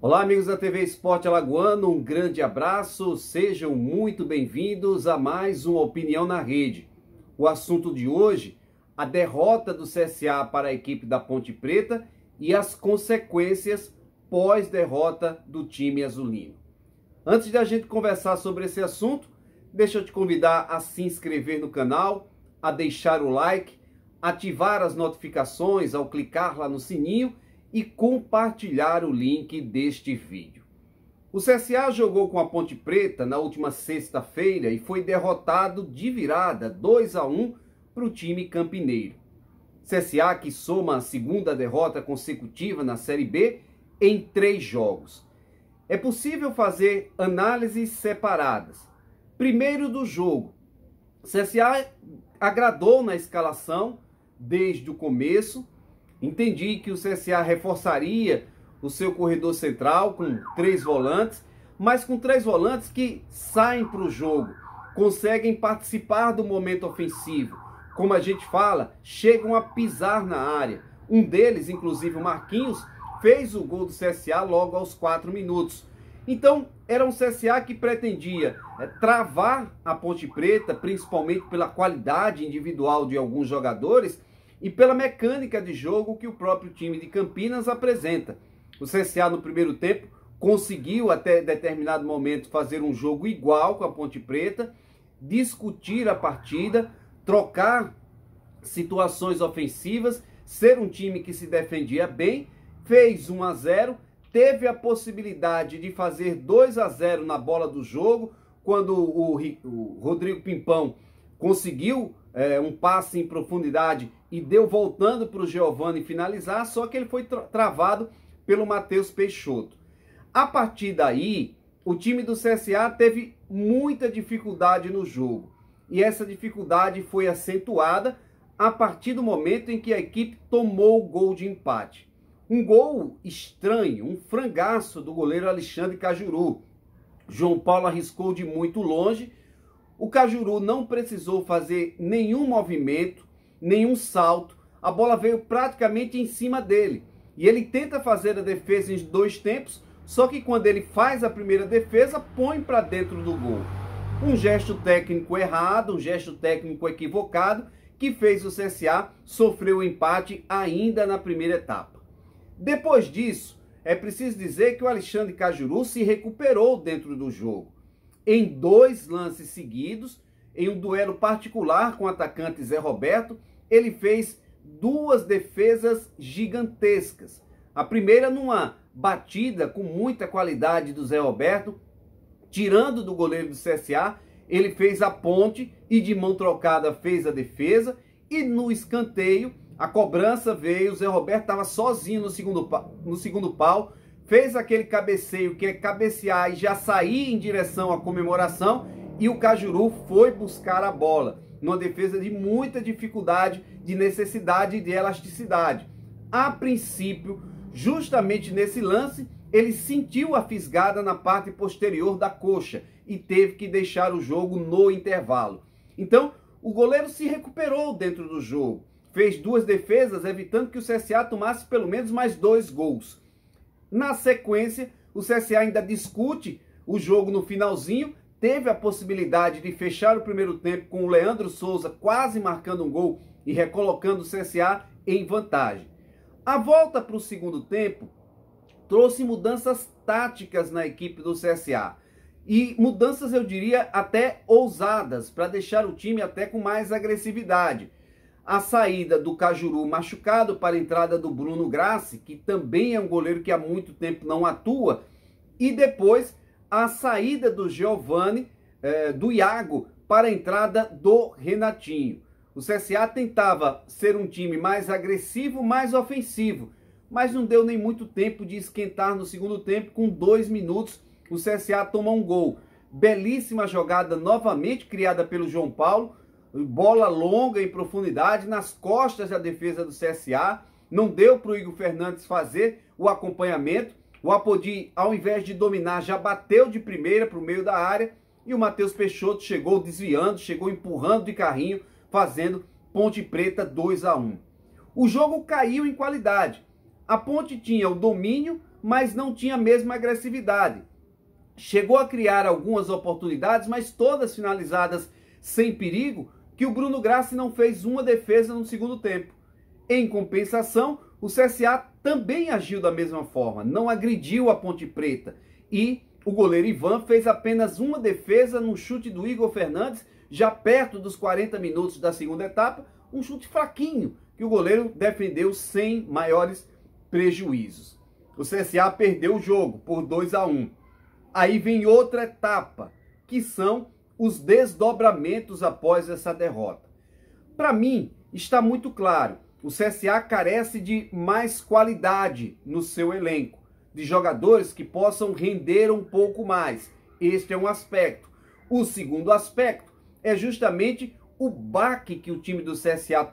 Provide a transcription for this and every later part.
Olá, amigos da TV Esporte Alagoano, um grande abraço, sejam muito bem-vindos a mais uma Opinião na Rede. O assunto de hoje, a derrota do CSA para a equipe da Ponte Preta e as consequências pós-derrota do time azulino. Antes de a gente conversar sobre esse assunto, deixa eu te convidar a se inscrever no canal, a deixar o like, ativar as notificações ao clicar lá no sininho e compartilhar o link deste vídeo. O CSA jogou com a Ponte Preta na última sexta-feira e foi derrotado de virada 2-1 para o time campineiro. CSA que soma a segunda derrota consecutiva na Série B em 3 jogos. É possível fazer análises separadas. Primeiro do jogo, CSA agradou na escalação desde o começo. Entendi que o CSA reforçaria o seu corredor central com 3 volantes, mas com 3 volantes que saem para o jogo, conseguem participar do momento ofensivo. Como a gente fala, chegam a pisar na área. Um deles, inclusive o Marquinhos, fez o gol do CSA logo aos 4 minutos. Então, era um CSA que pretendia travar a Ponte Preta, principalmente pela qualidade individual de alguns jogadores, e pela mecânica de jogo que o próprio time de Campinas apresenta. O CSA no primeiro tempo conseguiu até determinado momento fazer um jogo igual com a Ponte Preta, discutir a partida, trocar situações ofensivas, ser um time que se defendia bem, fez 1-0, teve a possibilidade de fazer 2-0 na bola do jogo, quando o Rodrigo Pimpão conseguiu um passe em profundidade e deu voltando para o Giovani finalizar, só que ele foi travado pelo Matheus Peixoto. A partir daí, o time do CSA teve muita dificuldade no jogo. E essa dificuldade foi acentuada a partir do momento em que a equipe tomou o gol de empate. Um gol estranho, um frangaço do goleiro Alexandre Cajuru. João Paulo arriscou de muito longe. O Cajuru não precisou fazer nenhum movimento, nenhum salto. A bola veio praticamente em cima dele. E ele tenta fazer a defesa em 2 tempos, só que quando ele faz a primeira defesa, põe para dentro do gol. Um gesto técnico errado, um gesto técnico equivocado, que fez o CSA sofrer o empate ainda na primeira etapa. Depois disso, é preciso dizer que o Alexandre Cajuru se recuperou dentro do jogo. Em 2 lances seguidos, em um duelo particular com o atacante Zé Roberto, ele fez 2 defesas gigantescas. A primeira numa batida com muita qualidade do Zé Roberto, tirando do goleiro do CSA, ele fez a ponte e de mão trocada fez a defesa. E no escanteio, a cobrança veio, o Zé Roberto estava sozinho no segundo pau, fez aquele cabeceio que é cabecear e já sair em direção à comemoração, e o Cajuru foi buscar a bola, numa defesa de muita dificuldade, de necessidade e de elasticidade. A princípio, justamente nesse lance, ele sentiu a fisgada na parte posterior da coxa e teve que deixar o jogo no intervalo. Então, o goleiro se recuperou dentro do jogo, fez 2 defesas, evitando que o CSA tomasse pelo menos mais 2 gols. Na sequência, o CSA ainda discute o jogo no finalzinho, teve a possibilidade de fechar o primeiro tempo com o Leandro Souza quase marcando um gol e recolocando o CSA em vantagem. A volta para o segundo tempo trouxe mudanças táticas na equipe do CSA. E mudanças, eu diria, até ousadas, para deixar o time até com mais agressividade. A saída do Cajuru machucado para a entrada do Bruno Grassi, que também é um goleiro que há muito tempo não atua. E depois a saída do Giovani, do Iago, para a entrada do Renatinho. O CSA tentava ser um time mais agressivo, mais ofensivo, mas não deu nem muito tempo de esquentar no segundo tempo. Com 2 minutos, o CSA toma um gol. Belíssima jogada novamente criada pelo João Paulo. Bola longa em profundidade, nas costas da defesa do CSA. Não deu para o Igor Fernandes fazer o acompanhamento. O Apodi, ao invés de dominar, já bateu de primeira para o meio da área. E o Matheus Peixoto chegou desviando, chegou empurrando de carrinho, fazendo Ponte Preta 2-1. O jogo caiu em qualidade. A Ponte tinha o domínio, mas não tinha a mesma agressividade. Chegou a criar algumas oportunidades, mas todas finalizadas sem perigo, que o Bruno Grassi não fez uma defesa no segundo tempo. Em compensação, o CSA também agiu da mesma forma, não agrediu a Ponte Preta. E o goleiro Ivan fez apenas uma defesa num chute do Igor Fernandes, já perto dos 40 minutos da segunda etapa, um chute fraquinho, que o goleiro defendeu sem maiores prejuízos. O CSA perdeu o jogo por 2-1. Aí vem outra etapa, que são os desdobramentos após essa derrota. Para mim, está muito claro, o CSA carece de mais qualidade no seu elenco, de jogadores que possam render um pouco mais. Este é um aspecto. O segundo aspecto é justamente o baque que o time do CSA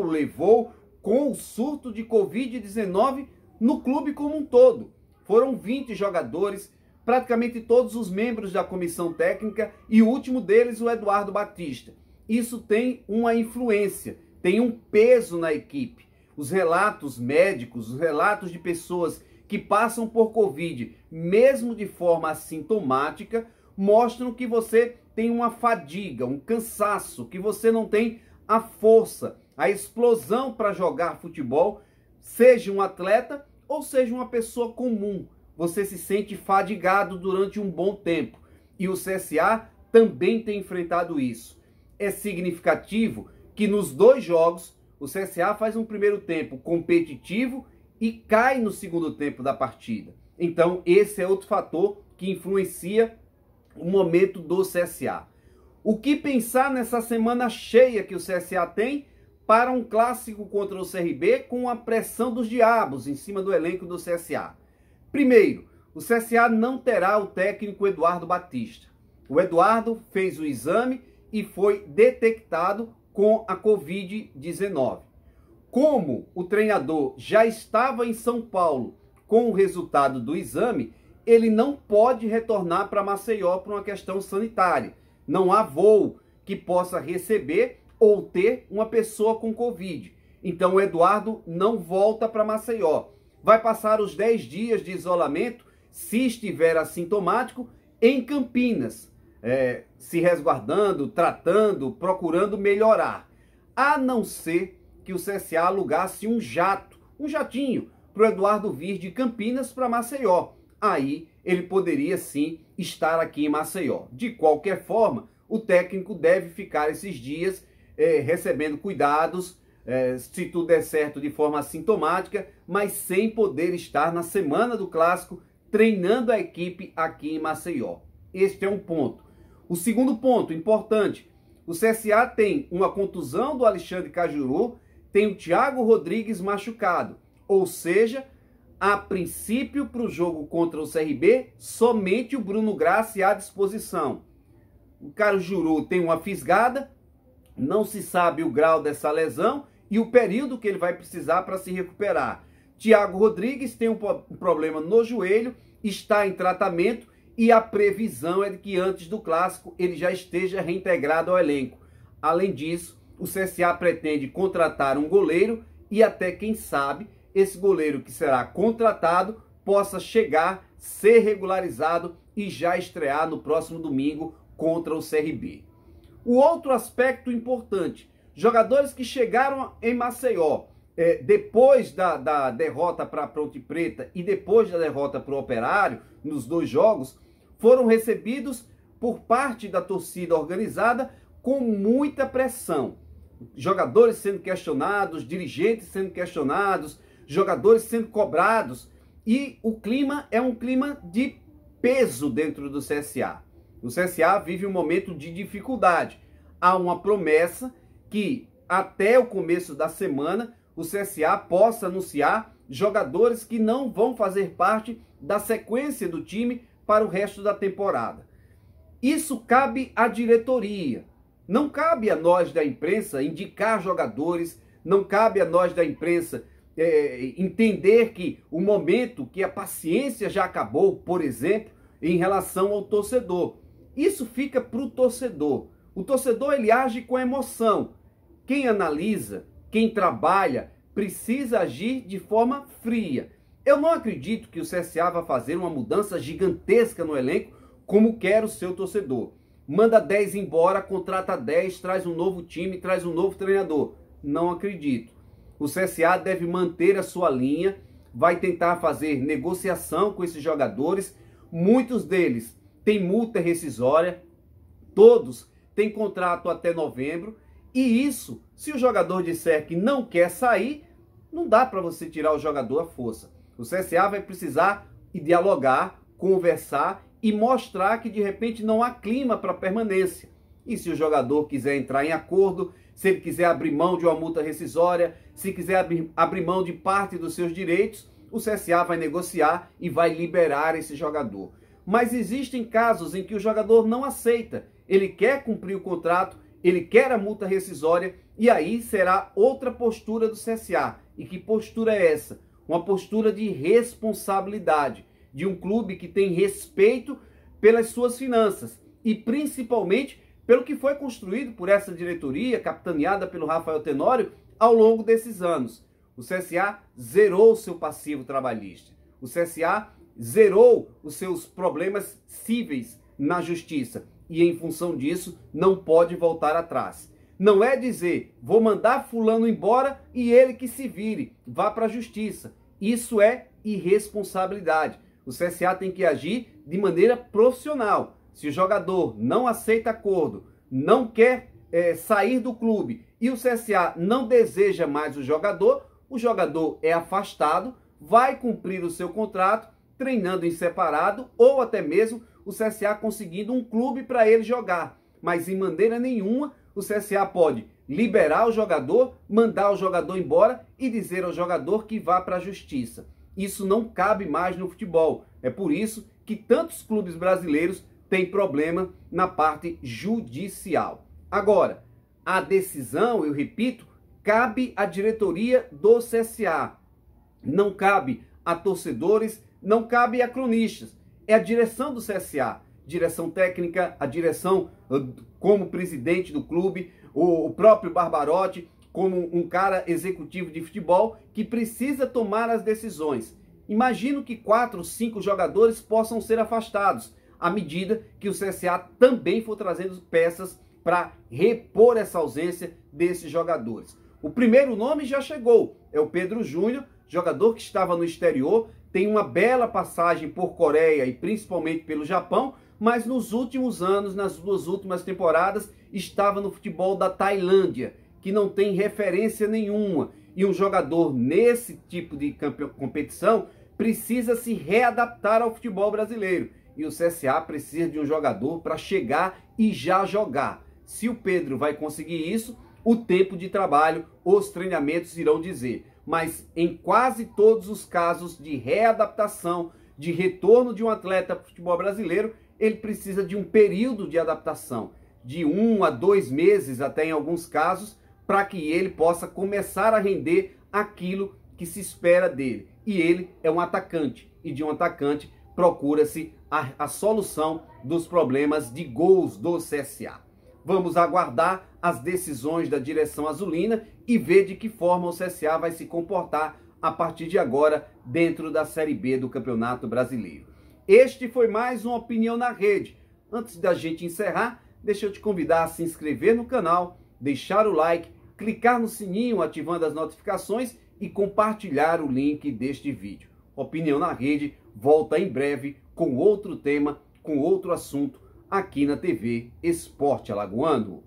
levou com o surto de Covid-19 no clube como um todo. Foram 20 jogadores, praticamente todos os membros da comissão técnica e o último deles, o Eduardo Batista. Isso tem uma influência, tem um peso na equipe. Os relatos médicos, os relatos de pessoas que passam por Covid, mesmo de forma assintomática, mostram que você tem uma fadiga, um cansaço, que você não tem a força, a explosão para jogar futebol, seja um atleta ou seja uma pessoa comum. Você se sente fadigado durante um bom tempo. E o CSA também tem enfrentado isso. É significativo que nos 2 jogos, o CSA faz um primeiro tempo competitivo e cai no segundo tempo da partida. Então, esse é outro fator que influencia o momento do CSA. O que pensar nessa semana cheia que o CSA tem para um clássico contra o CRB com a pressão dos diabos em cima do elenco do CSA? Primeiro, o CSA não terá o técnico Eduardo Batista. O Eduardo fez o exame e foi detectado com a Covid-19. Como o treinador já estava em São Paulo com o resultado do exame, ele não pode retornar para Maceió por uma questão sanitária. Não há voo que possa receber ou ter uma pessoa com Covid. Então o Eduardo não volta para Maceió. Vai passar os 10 dias de isolamento, se estiver assintomático, em Campinas, se resguardando, tratando, procurando melhorar. A não ser que o CSA alugasse um jatinho, para o Eduardo vir de Campinas para Maceió. Aí ele poderia sim estar aqui em Maceió. De qualquer forma, o técnico deve ficar esses dias recebendo cuidados, se tudo der certo de forma assintomática, mas sem poder estar na semana do clássico treinando a equipe aqui em Maceió. Este é um ponto. O segundo ponto importante, o CSA tem uma contusão do Alexandre Cajuru, tem o Thiago Rodrigues machucado, ou seja, a princípio para o jogo contra o CRB, somente o Bruno Grassi à disposição. O Cajuru tem uma fisgada, não se sabe o grau dessa lesão e o período que ele vai precisar para se recuperar. Thiago Rodrigues tem um problema no joelho, está em tratamento e a previsão é de que antes do clássico ele já esteja reintegrado ao elenco. Além disso, o CSA pretende contratar um goleiro e até, quem sabe, esse goleiro que será contratado possa chegar, ser regularizado e já estrear no próximo domingo contra o CRB. O outro aspecto importante, jogadores que chegaram em Maceió depois da derrota para a Ponte Preta e depois da derrota para o Operário, nos 2 jogos, foram recebidos por parte da torcida organizada com muita pressão. Jogadores sendo questionados, dirigentes sendo questionados, jogadores sendo cobrados. E o clima é um clima de peso dentro do CSA. O CSA vive um momento de dificuldade. Há uma promessa que até o começo da semana o CSA possa anunciar jogadores que não vão fazer parte da sequência do time para o resto da temporada. Isso cabe à diretoria. Não cabe a nós da imprensa indicar jogadores, não cabe a nós da imprensa entender que o momento, que a paciência já acabou, por exemplo, em relação ao torcedor. Isso fica para o torcedor. O torcedor ele age com emoção. Quem analisa, quem trabalha, precisa agir de forma fria. Eu não acredito que o CSA vá fazer uma mudança gigantesca no elenco, como quer o seu torcedor. Manda 10 embora, contrata 10, traz um novo time, traz um novo treinador. Não acredito. O CSA deve manter a sua linha, vai tentar fazer negociação com esses jogadores. Muitos deles têm multa rescisória, todos têm contrato até novembro. E isso, se o jogador disser que não quer sair, não dá para você tirar o jogador à força. O CSA vai precisar dialogar, conversar e mostrar que de repente não há clima para permanência. E se o jogador quiser entrar em acordo, se ele quiser abrir mão de uma multa rescisória, se quiser abrir mão de parte dos seus direitos, o CSA vai negociar e vai liberar esse jogador. Mas existem casos em que o jogador não aceita, ele quer cumprir o contrato, ele quer a multa rescisória, e aí será outra postura do CSA. E que postura é essa? Uma postura de responsabilidade, de um clube que tem respeito pelas suas finanças e principalmente pelo que foi construído por essa diretoria, capitaneada pelo Rafael Tenório, ao longo desses anos. O CSA zerou o seu passivo trabalhista. O CSA zerou os seus problemas cíveis na justiça e, em função disso, não pode voltar atrás. Não é dizer, vou mandar fulano embora e ele que se vire, vá para a justiça. Isso é irresponsabilidade. O CSA tem que agir de maneira profissional. Se o jogador não aceita acordo, não quer sair do clube e o CSA não deseja mais o jogador é afastado, vai cumprir o seu contrato, treinando em separado ou até mesmo o CSA conseguindo um clube para ele jogar. Mas em maneira nenhuma o CSA pode liberar o jogador, mandar o jogador embora e dizer ao jogador que vá para a justiça. Isso não cabe mais no futebol. É por isso que tantos clubes brasileiros têm problema na parte judicial. Agora, a decisão, eu repito, cabe à diretoria do CSA. Não cabe a torcedores, não cabe a cronistas. É a direção do CSA, direção técnica, a direção como presidente do clube, o próprio Barbarotti, como um cara executivo de futebol que precisa tomar as decisões. Imagino que 4, 5 jogadores possam ser afastados, à medida que o CSA também for trazendo peças para repor essa ausência desses jogadores. O primeiro nome já chegou, é o Pedro Júnior, jogador que estava no exterior, tem uma bela passagem por Coreia e principalmente pelo Japão, mas nos últimos anos, nas 2 últimas temporadas, estava no futebol da Tailândia, que não tem referência nenhuma. E um jogador nesse tipo de competição precisa se readaptar ao futebol brasileiro. E o CSA precisa de um jogador para chegar e já jogar. Se o Pedro vai conseguir isso, o tempo de trabalho, os treinamentos irão dizer. Mas em quase todos os casos de readaptação, de retorno de um atleta para o futebol brasileiro, ele precisa de um período de adaptação, de 1 a 2 meses até em alguns casos, para que ele possa começar a render aquilo que se espera dele. E ele é um atacante, e de um atacante procura-se a solução dos problemas de gols do CSA. Vamos aguardar as decisões da direção azulina e ver de que forma o CSA vai se comportar a partir de agora dentro da Série B do Campeonato Brasileiro. Este foi mais uma Opinião na Rede. Antes da gente encerrar, deixa eu te convidar a se inscrever no canal, deixar o like, clicar no sininho ativando as notificações e compartilhar o link deste vídeo. Opinião na Rede volta em breve com outro tema, com outro assunto aqui na TV Esporte Alagoano.